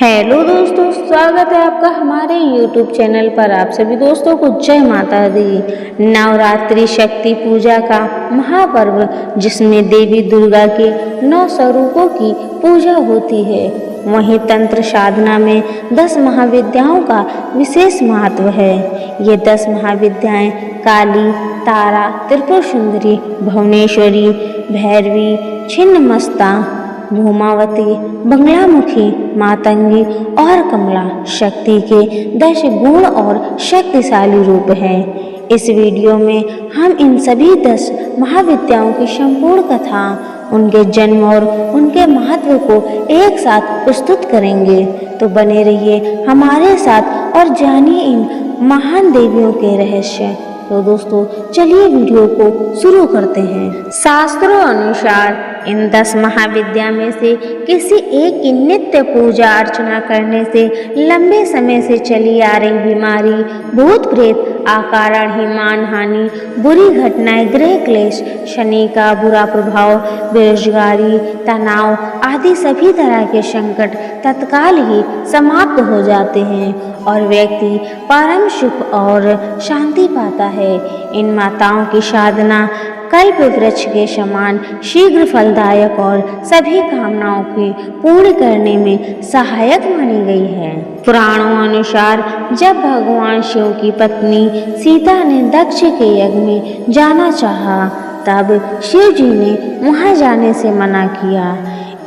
Hello दोस्तों, स्वागत है आपका हमारे YouTube चैनल पर। आप सभी दोस्तों को जय माता दी। नवरात्रि शक्ति पूजा का महापर्व जिसमें देवी दुर्गा के 9 स्वरूपों की पूजा होती है, वहीं तंत्र साधना में 10 महाविद्याओं का विशेष महत्व है। ये 10 महाविद्याएं काली, तारा, त्रिपुर सुंदरी, भुवनेश्वरी, भैरवी, छिन्नमस्ता, भूमावती, बंगलामुखी, मातंगी और कमला शक्ति के 10 गुण और शक्तिशाली रूप हैं। इस वीडियो में हम इन सभी 10 महाविद्याओं की संपूर्ण कथा, उनके जन्म और उनके महत्व को एक साथ प्रस्तुत करेंगे। तो बने रहिए हमारे साथ और जानिए इन महान देवियों के रहस्य। तो दोस्तों चलिए वीडियो को शुरू करते हैं। शास्त्रों अनुसार इन 10 महाविद्या में से किसी एक की नित्य पूजा अर्चना करने से लंबे समय से चली आ रही बीमारी, भूत प्रेत, अकारण मानहानि, बुरी घटनाएं, गृह क्लेश, शनि का बुरा प्रभाव, बेरोजगारी, तनाव आदि सभी तरह के संकट तत्काल ही समाप्त हो जाते हैं और व्यक्ति परम सुख और शांति पाता है। इन माताओं की साधना कल्प वृक्ष के समान शीघ्र फलदायक और सभी कामनाओं की पूर्ण करने में सहायक मानी गई है। पुराणों अनुसार जब भगवान शिव की पत्नी सीता ने दक्ष के यज्ञ में जाना चाहा, तब शिव जी ने वहां जाने से मना किया।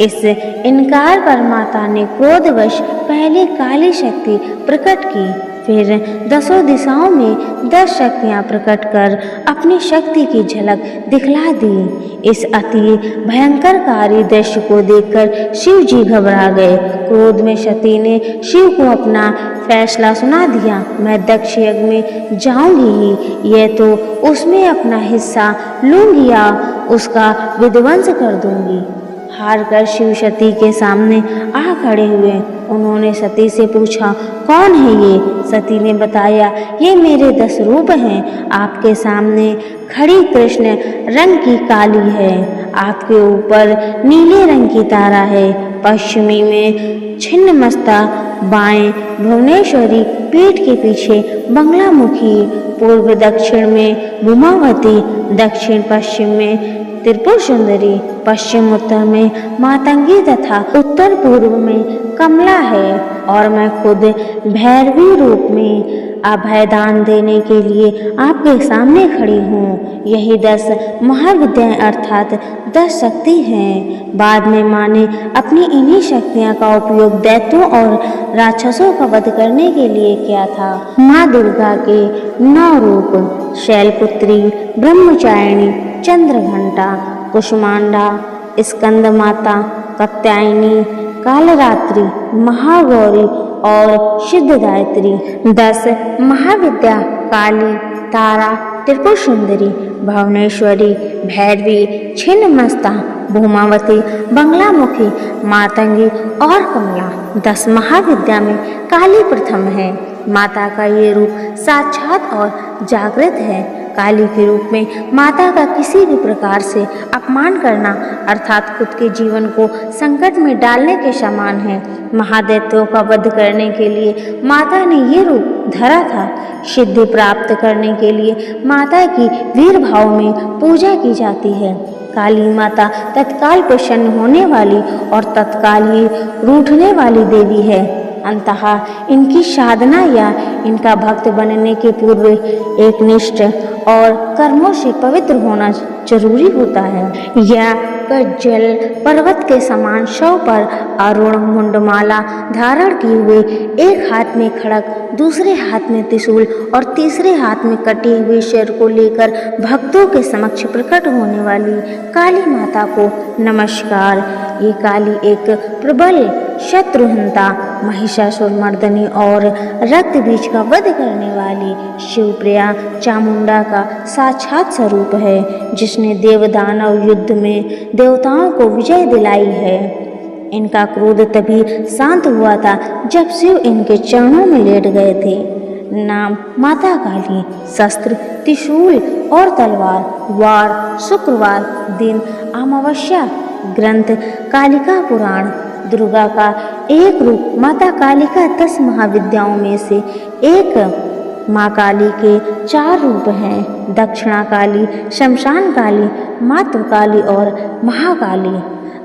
इस इनकार पर माता ने क्रोधवश पहले काली शक्ति प्रकट की, फिर 10 दिशाओं में 10 शक्तियां प्रकट कर अपनी शक्ति की झलक दिखला दी। इस अति भयंकरकारी दृश्य को देखकर शिव जी घबरा गए। क्रोध में सती ने शिव को अपना फैसला सुना दिया, मैं दक्ष यज्ञ में जाऊंगी ही, यह तो उसमें अपना हिस्सा लूंगी या उसका विध्वंस कर दूंगी। हार कर शिव सती के सामने आ खड़े हुए। उन्होंने सती से पूछा, कौन है ये? सती ने बताया, ये मेरे 10 रूप हैं। आपके सामने खड़ी कृष्ण रंग की काली है, आपके ऊपर नीले रंग की तारा है, पश्चिमी में छिन्नमस्ता, बाएं भुवनेश्वरी, पीठ के पीछे बंगलामुखी, पूर्व दक्षिण में भूमावती, दक्षिण पश्चिम में त्रिपुर सुंदरी, पश्चिम उत्तर में मातंगी तथा उत्तर पूर्व में कमला है और मैं खुद भैरवी रूप में अभयदान देने के लिए आपके सामने खड़ी हूँ। यही 10 महाविद्याएं अर्थात 10 शक्ति हैं। बाद में माँ ने अपनी इन्हीं शक्तियाँ का उपयोग दैत्यों और राक्षसों का वध करने के लिए किया था। माँ दुर्गा के 9 रूप: शैलपुत्री, ब्रह्मचारिणी, चंद्रघंटा, कुष्मांडा, स्कंद माता, कात्यायनी, कालरात्रि, महागौरी और सिद्धदात्री। 10 महाविद्या काली, तारा, त्रिपुर सुंदरी, भुवनेश्वरी, भैरवी, छिन्नमस्ता, भूमावती, बंगलामुखी, मातंगी और कमला। 10 महाविद्या में काली प्रथम है। माता का ये रूप साक्षात और जागृत है। काली के रूप में माता का किसी भी प्रकार से अपमान करना अर्थात खुद के जीवन को संकट में डालने के समान है। महादैत्यों का वध करने के लिए माता ने ये रूप धरा था। सिद्धि प्राप्त करने के लिए माता की वीर भाव में पूजा की जाती है। काली माता तत्काल प्रसन्न होने वाली और तत्काल ही रूठने वाली देवी है। अंतः इनकी साधना या इनका भक्त बनने के पूर्व एक निष्ठ और कर्मों से पवित्र होना जरूरी होता है। यह जल पर्वत के समान शव पर अरुण मुंडमाला धारण किए हुए, एक हाथ में खड़ग, दूसरे हाथ में त्रिशूल और तीसरे हाथ में कटे हुए शेर को लेकर भक्तों के समक्ष प्रकट होने वाली काली माता को नमस्कार। ये काली एक प्रबल शत्रुहंता, महिषासुर मर्दनी और रक्त बीज का वध करने वाली शिवप्रिया चामुंडा का साक्षात स्वरूप है, जिसने देवदानव युद्ध में देवताओं को विजय दिलाई है। इनका क्रोध तभी शांत हुआ था जब शिव इनके चरणों में लेट गए थे। नाम माता काली, शस्त्र त्रिशूल और तलवार, वार शुक्रवार दिन अमावस्या, ग्रंथ कालिका पुराण, दुर्गा का एक रूप माता काली का 10 महाविद्याओं में से एक। माँ काली के 4 रूप हैं, दक्षिणा काली, शमशान काली, मातृकाली और महाकाली।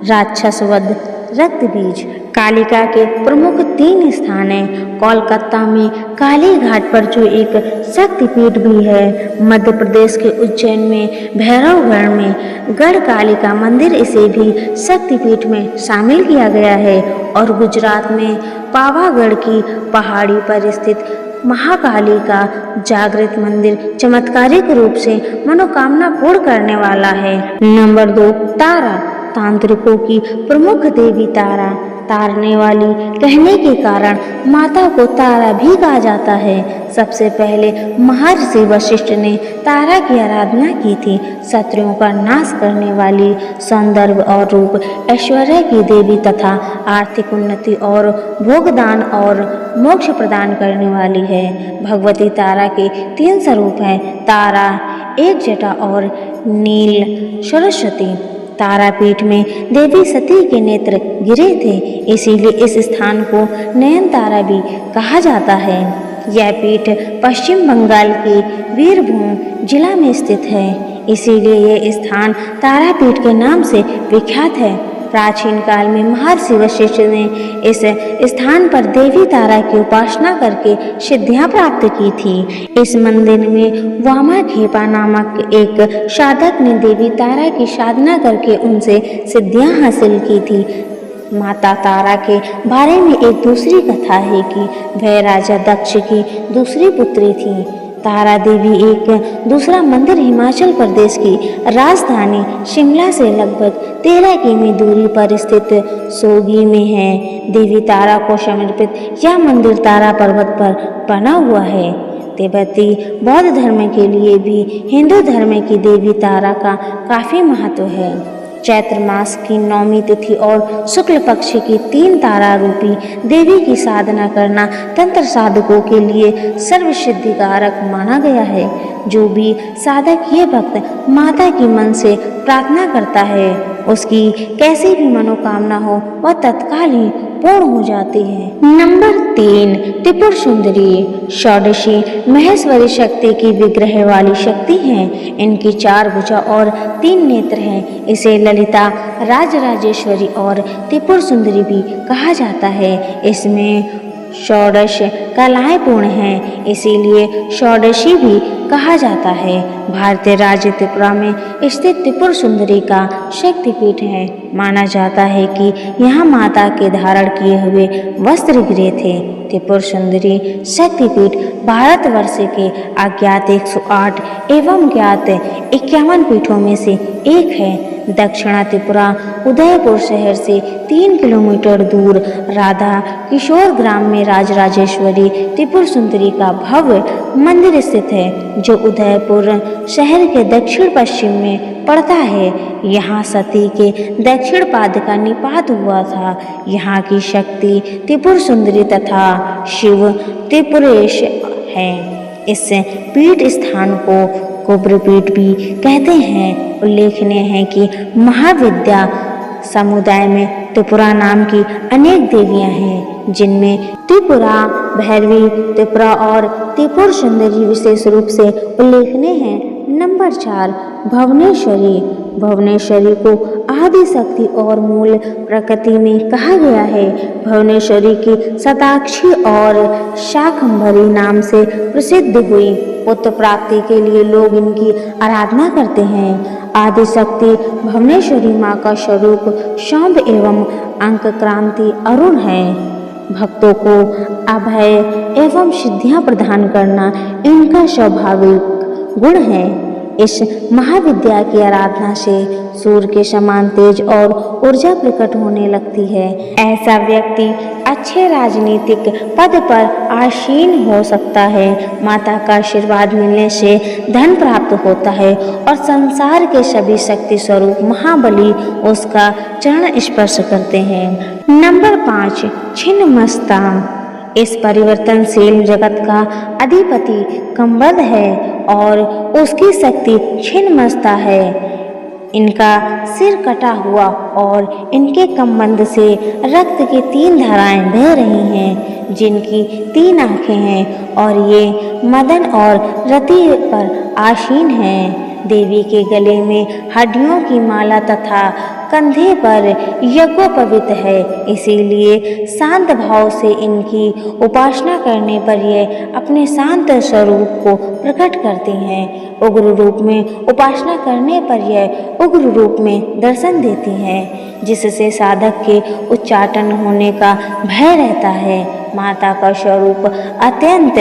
राक्षस वध, रक्त बीज। कालिका के प्रमुख 3 स्थान हैं। कोलकाता में काली घाट पर जो एक शक्तिपीठ भी है, मध्य प्रदेश के उज्जैन में भैरवगढ़ में गढ़ कालिका मंदिर, इसे भी शक्तिपीठ में शामिल किया गया है, और गुजरात में पावागढ़ की पहाड़ी पर स्थित महाकाली का जागृत मंदिर चमत्कारिक रूप से मनोकामना पूर्ण करने वाला है। नंबर 2, तारा। तांत्रिकों की प्रमुख देवी तारा, तारने वाली कहने के कारण माता को तारा भी कहा जाता है। सबसे पहले महर्षि वशिष्ठ ने तारा की आराधना की थी। शत्रुओं का नाश करने वाली, सौंदर्य और रूप ऐश्वर्य की देवी तथा आर्थिक उन्नति और भोगदान और मोक्ष प्रदान करने वाली है। भगवती तारा के 3 स्वरूप हैं, तारा, एक जटा और नील सरस्वती। तारापीठ में देवी सती के नेत्र गिरे थे, इसीलिए इस स्थान को नयन तारा भी कहा जाता है। यह पीठ पश्चिम बंगाल के वीरभूम जिला में स्थित है, इसीलिए यह स्थान तारापीठ के नाम से विख्यात है। प्राचीन काल में महर्षि वशिष्ठ ने इस स्थान पर देवी तारा की उपासना करके सिद्धियां प्राप्त की थी। इस मंदिर में वामाखेपा नामक एक साधक ने देवी तारा की साधना करके उनसे सिद्धियां हासिल की थी। माता तारा के बारे में एक दूसरी कथा है कि वह राजा दक्ष की दूसरी पुत्री थी। तारा देवी एक दूसरा मंदिर हिमाचल प्रदेश की राजधानी शिमला से लगभग 13 किमी दूरी पर स्थित सोगी में है। देवी तारा को समर्पित यह मंदिर तारा पर्वत पर बना हुआ है। तिब्बती बौद्ध धर्म के लिए भी हिंदू धर्म की देवी तारा का काफी महत्व है। चैत्र मास की 9वीं तिथि और शुक्ल पक्ष की 3 तारा रूपी देवी की साधना करना तंत्र साधकों के लिए सर्वसिद्धिकारक माना गया है। जो भी साधक ये भक्त माता की मन से प्रार्थना करता है, उसकी कैसी भी मनोकामना हो वह तत्काल ही पूर्ण हो जाती है। नंबर 3, त्रिपुर सुंदरी। षोडशी महेश्वरी शक्ति की विग्रह वाली शक्ति हैं। इनकी 4 भुजा और 3 नेत्र हैं। इसे ललिता, राजराजेश्वरी और त्रिपुर सुंदरी भी कहा जाता है। इसमें षोडश कलाएं पूर्ण हैं, इसीलिए षोडशी भी कहा जाता है। भारतीय राज्य त्रिपुरा में स्थित त्रिपुर सुंदरी का शक्तिपीठ है। माना जाता है कि यहाँ माता के धारण किए हुए वस्त्र गिरे थे। त्रिपुर सुंदरी शक्तिपीठ भारतवर्ष के अज्ञात 108 एवं ज्ञात 51 पीठों में से एक है। दक्षिणा त्रिपुरा उदयपुर शहर से 3 किलोमीटर दूर राधा किशोर ग्राम में राजराजेश्वरी त्रिपुर सुंदरी का भव्य मंदिर स्थित है, जो उदयपुर शहर के दक्षिण पश्चिम में पड़ता है। यहाँ सती के दक्षिण पाद का निपात हुआ था। यहाँ की शक्ति त्रिपुर सुंदरी तथा शिव त्रिपुरेश है। इस पीठ स्थान को कुब्रपीठ भी कहते हैं। उल्लेखनीय है कि महाविद्या समुदाय में त्रिपुरा नाम की अनेक देवियां हैं, जिनमें त्रिपुरा, भैरवी, त्रिपुरा और त्रिपुर सुंदरी विशेष रूप से उल्लेखनीय हैं। नंबर 4, भुवनेश्वरी। भुवनेश्वरी को आदि शक्ति और मूल प्रकृति में कहा गया है। भुवनेश्वरी की शताक्षी और शाकंभरी नाम से प्रसिद्ध हुई। पुत्र प्राप्ति के लिए लोग इनकी आराधना करते हैं। आदि शक्ति भुवनेश्वरी माँ का स्वरूप शांत एवं अंक क्रांति अरुण है। भक्तों को अभय एवं सिद्धियां प्रदान करना इनका स्वाभाविक गुण है। इस महाविद्या की आराधना से सूर्य के समान तेज और ऊर्जा प्रकट होने लगती है। ऐसा व्यक्ति अच्छे राजनीतिक पद पर आसीन हो सकता है। माता का आशीर्वाद मिलने से धन प्राप्त होता है और संसार के सभी शक्ति स्वरूप महाबली उसका चरण स्पर्श करते हैं। नंबर 5, छिन्नमस्ता। इस परिवर्तनशील जगत का अधिपति कंबद है और उसकी शक्ति छिन्नमस्ता है। इनका सिर कटा हुआ और इनके कमंद से रक्त की 3 धाराएं बह रही हैं, जिनकी 3 आंखें हैं और ये मदन और रति पर आसीन हैं। देवी के गले में हड्डियों की माला तथा कंधे पर यज्ञोपवीत है, इसीलिए शांत भाव से इनकी उपासना करने पर यह अपने शांत स्वरूप को प्रकट करती हैं। उग्र रूप में उपासना करने पर यह उग्र रूप में दर्शन देती हैं, जिससे साधक के उच्चाटन होने का भय रहता है। माता का स्वरूप अत्यंत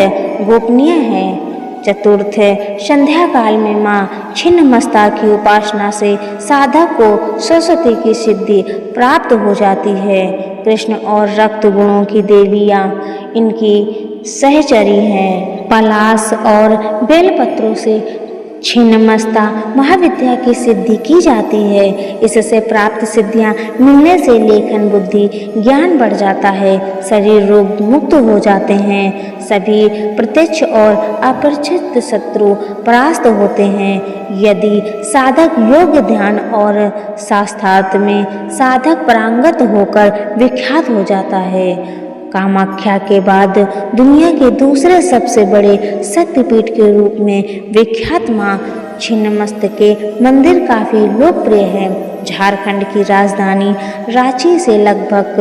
गोपनीय है। चतुर्थ संध्या काल में माँ छिन्नमस्ता की उपासना से साधक को सरस्वती की सिद्धि प्राप्त हो जाती है। कृष्ण और रक्त गुणों की देवियाँ इनकी सहचरी हैं। पलाश और बेलपत्रों से छिन्नमस्ता महाविद्या की सिद्धि की जाती है। इससे प्राप्त सिद्धियां मिलने से लेखन बुद्धि ज्ञान बढ़ जाता है, शरीर रोग मुक्त हो जाते हैं, सभी प्रत्यक्ष और अपरिचित शत्रु परास्त होते हैं। यदि साधक योग्य ध्यान और शास्त्रार्थ में साधक पारंगत होकर विख्यात हो जाता है। कामाख्या के बाद दुनिया के दूसरे सबसे बड़े शक्तिपीठ के रूप में विख्यात मां छिन्नमस्ता मंदिर काफी लोकप्रिय है। झारखंड की राजधानी रांची से लगभग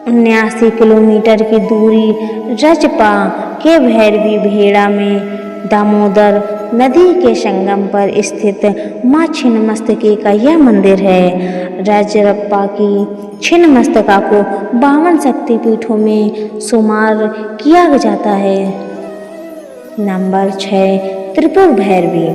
79 किलोमीटर की दूरी रजपा के भैरवी भेड़ा में दामोदर नदी के संगम पर स्थित मां छिन्नमस्ता का यह मंदिर है। रजरप्पा की छिन्नमस्ता को 52 शक्तिपीठों में शुमार किया जाता है। नंबर 6 त्रिपुर भैरवी।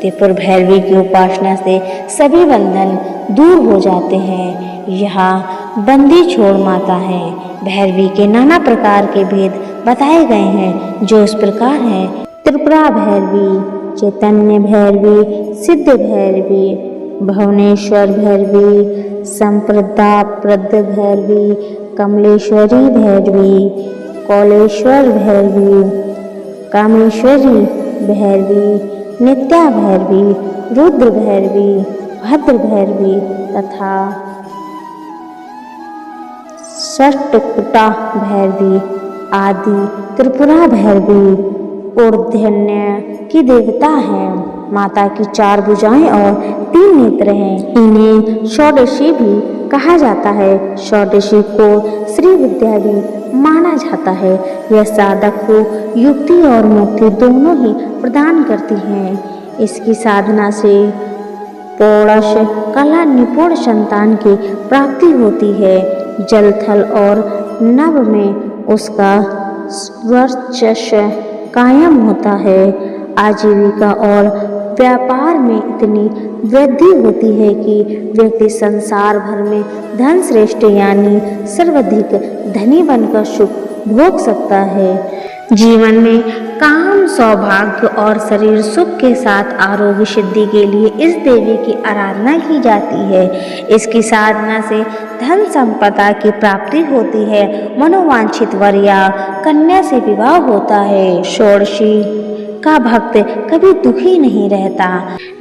त्रिपुर भैरवी की उपासना से सभी बंधन दूर हो जाते हैं। यहाँ बंदी छोड़ माता है। भैरवी के नाना प्रकार के भेद बताए गए हैं, जो इस प्रकार हैं: त्रिपुरा भैरवी, चैतन्य भैरवी, सिद्ध भैरवी, भुवनेश्वर भैरवी, संप्रदाप्रद भैरवी, कमलेश्वरी भैरवी, कौलेश्वर भैरवी, कामेश्वरी भैरवी, नित्या भैरवी, रुद्र भैरवी, भद्र भैरवी तथा षट्कुटा भैरवी आदि त्रिपुरा भैरवी ऊर्ध्वन्य की देवता हैं। माता की 4 भुजाएं और 3 नेत्र हैं। इन्हें षोडशी भी कहा जाता है। षोडशी को श्री विद्या भी माना जाता है। यह साधक को युक्ति और मुक्ति दोनों ही प्रदान करती हैं। इसकी साधना से पौरुष कला निपुण संतान की प्राप्ति होती है। जल थल और नभ में उसका वर्चस्व कायम होता है। आजीविका और व्यापार में इतनी वृद्धि होती है कि व्यक्ति संसार भर में धन श्रेष्ठ यानी सर्वाधिक धनी बनकर सुख भोग सकता है। जीवन में काम, सौभाग्य और शरीर सुख के साथ आरोग्य सिद्धि के लिए इस देवी की आराधना की जाती है। इसकी साधना से धन संपदा की प्राप्ति होती है। मनोवांछित वर या कन्या से विवाह होता है। षोडशी का भक्त कभी दुखी नहीं रहता।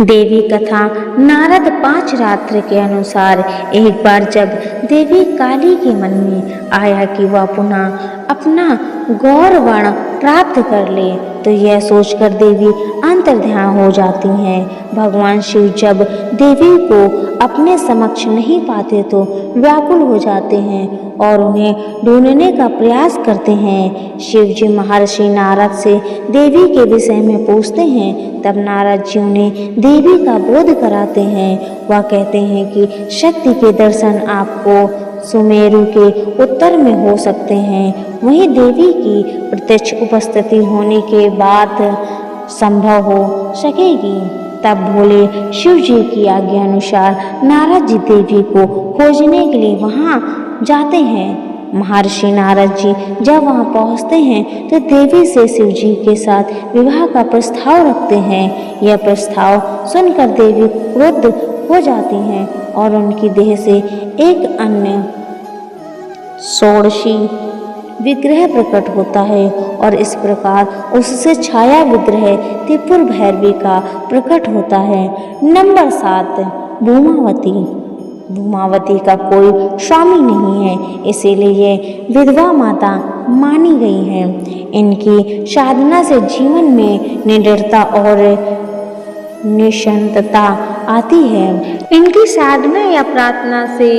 देवी कथा नारद 5 रात्र के अनुसार एक बार जब देवी काली के मन में आया कि वह पुनः अपना गौरवर्ण प्राप्त कर ले, तो यह सोचकर देवी अंतर्ध्यान हो जाती हैं। भगवान शिव जब देवी को अपने समक्ष नहीं पाते तो व्याकुल हो जाते हैं और उन्हें ढूंढने का प्रयास करते हैं। शिव जी महर्षि नारद से देवी के विषय में पूछते हैं। तब नारद जी उन्हें देवी का बोध कराते हैं। वह कहते हैं कि शक्ति के दर्शन आपको सुमेरु के उत्तर में हो सकते हैं, वहीं देवी की प्रत्यक्ष उपस्थिति होने के बाद संभव हो सकेगी। तब भोले शिव जी की आज्ञा अनुसार नारद जी देवी को खोजने के लिए वहां जाते हैं। महर्षि नारद जी जब वहां पहुंचते हैं तो देवी से शिव जी के साथ विवाह का प्रस्ताव रखते हैं। यह प्रस्ताव सुनकर देवी क्रुद्ध हो जाती हैं और उनकी देह से एक अन्य षोडशी विग्रह प्रकट होता है और इस प्रकार उससे छाया विग्रह त्रिपुर भैरवी का प्रकट होता है। नंबर 7, भूमावती। भूमावती का कोई स्वामी नहीं है, इसीलिए ये विधवा माता मानी गई है। इनकी साधना से जीवन में निडरता और निश्चिंतता आती है। इनकी साधना या प्रार्थना से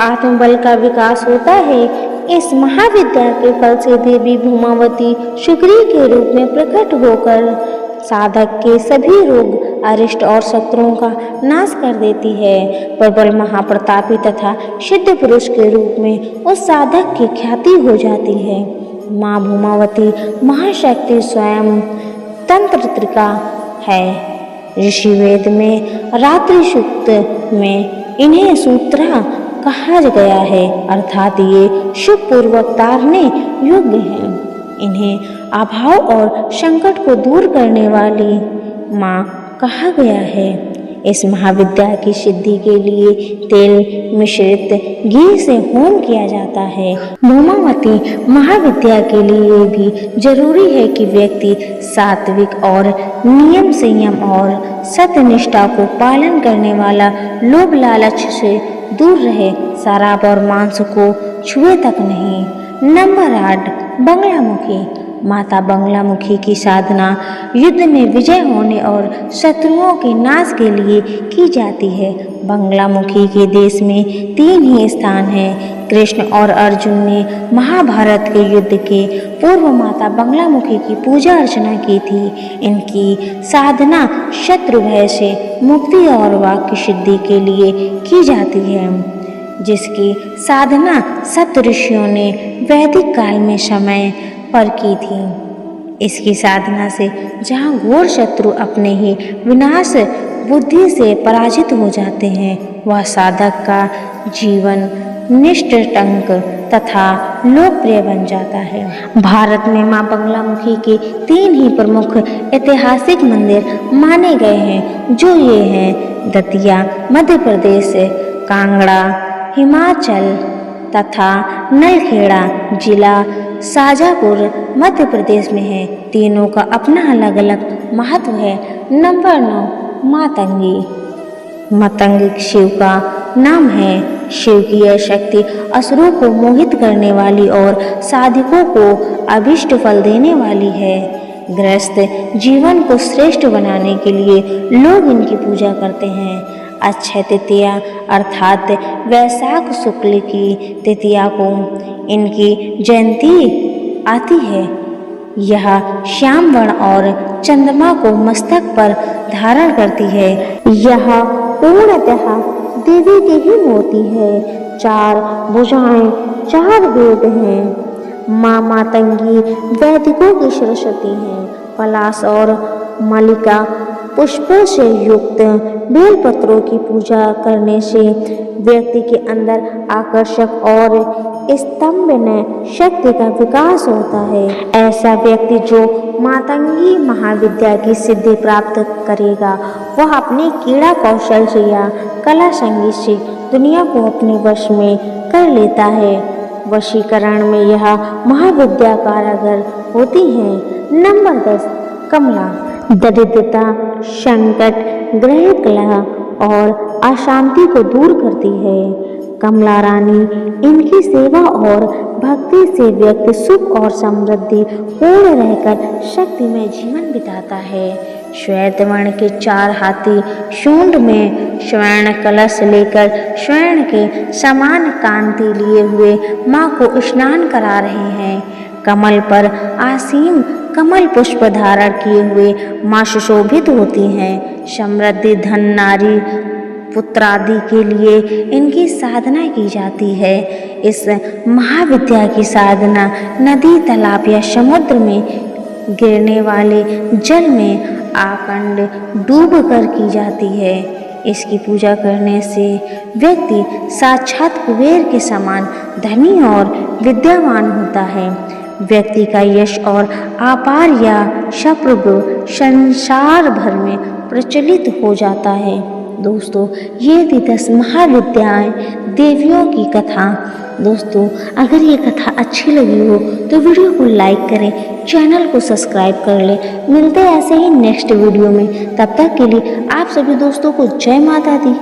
आत्मबल का विकास होता है। इस महाविद्या के फल से देवी भूमावती शुक्री के रूप में प्रकट होकर साधक के सभी रोग अरिष्ट और शत्रुओं का नाश कर देती है। प्रबल महाप्रतापी तथा सिद्ध पुरुष के रूप में उस साधक की ख्याति हो जाती है। माँ भूमावती महाशक्ति स्वयं तंत्रिका है। ऋषि वेद में रात्रि सूक्त में इन्हें सूत्रा कहा गया है, अर्थात ये शुभ पूर्वक तारने योग्य हैं। इन्हें अभाव और संकट को दूर करने वाली माँ कहा गया है। इस महाविद्या की सिद्धि के लिए तेल मिश्रित घी से होम किया जाता है। भूमावती महाविद्या के लिए भी जरूरी है कि व्यक्ति सात्विक और नियम संयम और सत्यनिष्ठा को पालन करने वाला लोभ लालच से दूर रहे, शराब और मांस को छुए तक नहीं। नंबर 8, बंगलामुखी। माता बंगलामुखी की साधना युद्ध में विजय होने और शत्रुओं के नाश के लिए की जाती है। बंगलामुखी के देश में 3 ही स्थान हैं। कृष्ण और अर्जुन ने महाभारत के युद्ध के पूर्व माता बंगलामुखी की पूजा अर्चना की थी। इनकी साधना शत्रु भय से मुक्ति और वाक्य सिद्धि के लिए की जाती है, जिसकी साधना सप्त ऋषियों ने वैदिक काल में समय पर की थी। इसकी साधना से जहाँ घोर शत्रु अपने ही विनाश बुद्धि से पराजित हो जाते हैं, वह साधक का जीवन निष्ठटंक तथा लोकप्रिय बन जाता है। भारत में मां बंगलामुखी के 3 ही प्रमुख ऐतिहासिक मंदिर माने गए हैं, जो ये हैं दतिया मध्य प्रदेश, कांगड़ा हिमाचल तथा नलखेड़ा जिला शाजापुर मध्य प्रदेश में है। तीनों का अपना अलग अलग महत्व है। नंबर 9, मातंगी। मातंगी शिव का नाम है। शिव की यह शक्ति असुरों को मोहित करने वाली और साधकों को अभिष्ट फल देने वाली है। गृहस्थ जीवन को श्रेष्ठ बनाने के लिए लोग इनकी पूजा करते हैं। अक्षय तृतीया अर्थात वैशाख शुक्ल की तृतीया को इनकी जयंती आती है। यह श्याम वर्ण और चंद्रमा को मस्तक पर धारण करती है। यह पूर्णतः देवी की ही मूर्ति है। 4 भुजाएं, 4 वेद हैं। माँ मातंगी वैदिकों की सरस्वती हैं। पलाश और मल्लिका पुष्पों से युक्त बेलपत्रों की पूजा करने से व्यक्ति के अंदर आकर्षक और स्तंभन शक्ति का विकास होता है। ऐसा व्यक्ति जो मातंगी महाविद्या की सिद्धि प्राप्त करेगा, वह अपने क्रीड़ा कौशल से या कला संगीत से दुनिया को अपने वश में कर लेता है। वशीकरण में यह महाविद्या कारगर होती है। नंबर 10, कमला। दरिद्रता, संकट, ग्रह कलह और अशांति को दूर करती है। कमला रानी इनकी सेवा और भक्ति से व्यक्ति सुख और समृद्धि पूर्ण रहकर शक्तिमय जीवन बिताता है। श्वेत वर्ण के 4 हाथी सूंड में स्वर्ण कलश लेकर स्वर्ण के समान कांति लिए हुए माँ को स्नान करा रहे हैं। कमल पर आसीन कमल पुष्प धारण किए हुए माँ सुशोभित होती हैं। समृद्धि, धन, नारी, पुत्रादि के लिए इनकी साधना की जाती है। इस महाविद्या की साधना नदी, तालाब या समुद्र में गिरने वाले जल में आकंड डूब कर की जाती है। इसकी पूजा करने से व्यक्ति साक्षात कुबेर के समान धनी और विद्यावान होता है। व्यक्ति का यश और अपार या शप्रभ संसार भर में प्रचलित हो जाता है। दोस्तों, ये थी 10 महाविद्याएं देवियों की कथा। दोस्तों अगर ये कथा अच्छी लगी हो तो वीडियो को लाइक करें, चैनल को सब्सक्राइब कर लें। मिलते हैं ऐसे ही नेक्स्ट वीडियो में, तब तक के लिए आप सभी दोस्तों को जय माता दी।